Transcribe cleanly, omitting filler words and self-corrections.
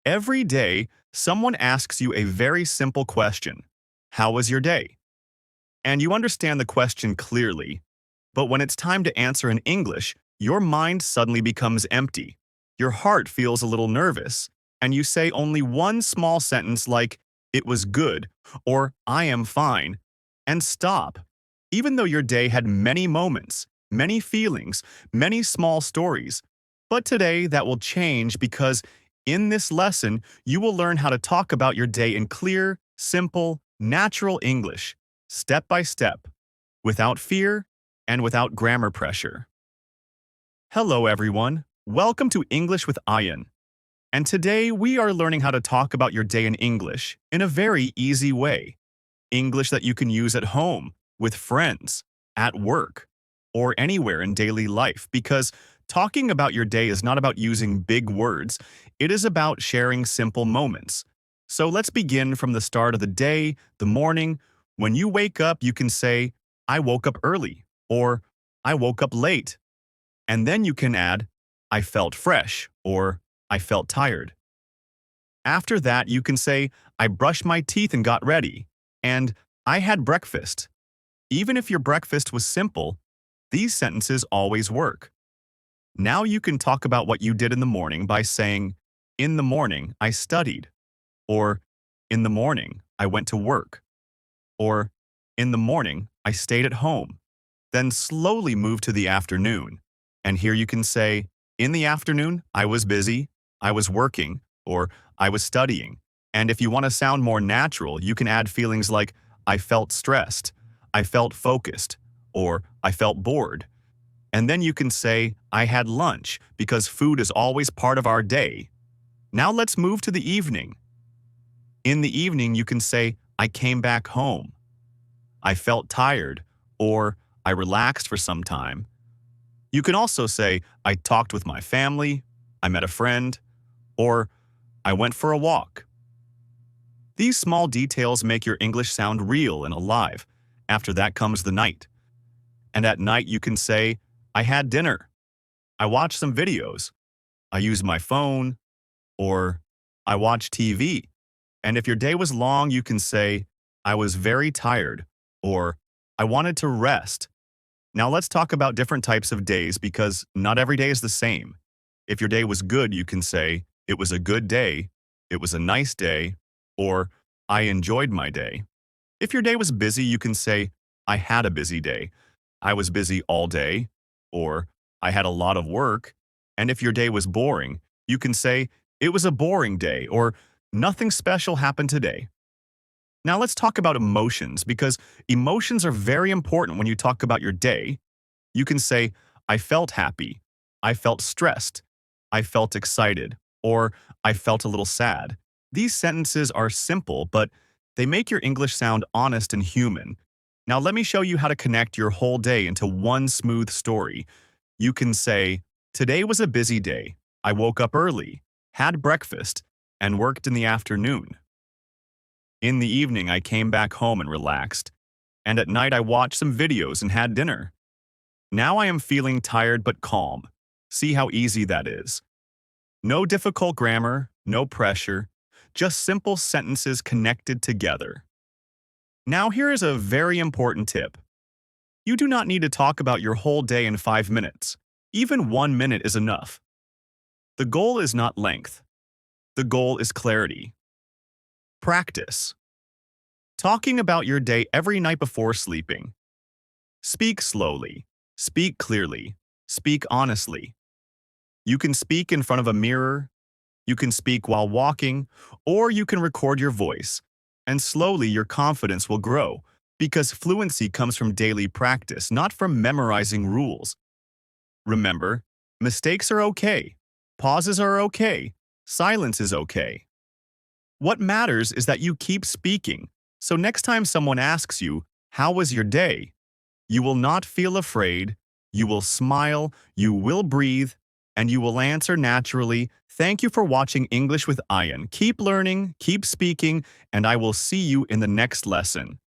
Every day, someone asks you a very simple question. How was your day? And you understand the question clearly, but when it's time to answer in English, your mind suddenly becomes empty. Your heart feels a little nervous, and you say only one small sentence like, "It was good," or "I am fine," and stop. Even though your day had many moments, many feelings, many small stories. But today that will change because in this lesson, you will learn how to talk about your day in clear, simple, natural English, step by step, without fear and without grammar pressure. Hello, everyone. Welcome to English with Ayan. And today we are learning how to talk about your day in English in a very easy way. English that you can use at home, with friends, at work, or anywhere in daily life because talking about your day is not about using big words, it is about sharing simple moments. So let's begin from the start of the day, the morning. When you wake up, you can say, "I woke up early," or "I woke up late." And then you can add, "I felt fresh," or "I felt tired." After that, you can say, "I brushed my teeth and got ready," and "I had breakfast." Even if your breakfast was simple, these sentences always work. Now you can talk about what you did in the morning by saying, "In the morning, I studied," or "In the morning, I went to work," or "In the morning, I stayed at home." Then slowly move to the afternoon. And here you can say, "In the afternoon, I was busy, I was working," or "I was studying." And if you want to sound more natural, you can add feelings like, "I felt stressed," "I felt focused," or "I felt bored." And then you can say, "I had lunch," because food is always part of our day. Now let's move to the evening. In the evening, you can say, "I came back home," "I felt tired," or "I relaxed for some time." You can also say, "I talked with my family," "I met a friend," or "I went for a walk." These small details make your English sound real and alive. After that comes the night. And at night you can say, "I had dinner," "I watched some videos," "I used my phone," or "I watched TV." And if your day was long, you can say, "I was very tired," or "I wanted to rest." Now let's talk about different types of days because not every day is the same. If your day was good, you can say, "It was a good day," "It was a nice day," or "I enjoyed my day." If your day was busy, you can say, "I had a busy day," "I was busy all day," or "I had a lot of work." And if your day was boring, you can say, "It was a boring day," or "Nothing special happened today." Now let's talk about emotions because emotions are very important when you talk about your day. You can say, "I felt happy," "I felt stressed," "I felt excited," or "I felt a little sad." These sentences are simple, but they make your English sound honest and human. Now let me show you how to connect your whole day into one smooth story. You can say, "Today was a busy day. I woke up early, had breakfast, and worked in the afternoon. In the evening, I came back home and relaxed. And at night, I watched some videos and had dinner. Now I am feeling tired but calm." See how easy that is. No difficult grammar, no pressure, just simple sentences connected together. Now here is a very important tip. You do not need to talk about your whole day in 5 minutes. Even 1 minute is enough. The goal is not length. The goal is clarity. Practice. Talking about your day every night before sleeping. Speak slowly. Speak clearly. Speak honestly. You can speak in front of a mirror, you can speak while walking, or you can record your voice. And slowly your confidence will grow because fluency comes from daily practice, not from memorizing rules. Remember, mistakes are okay. Pauses are okay. Silence is okay. What matters is that you keep speaking. So next time someone asks you, "How was your day?" you will not feel afraid, you will smile, you will breathe, and you will answer naturally. Thank you for watching English with Ayan. Keep learning, keep speaking, and I will see you in the next lesson.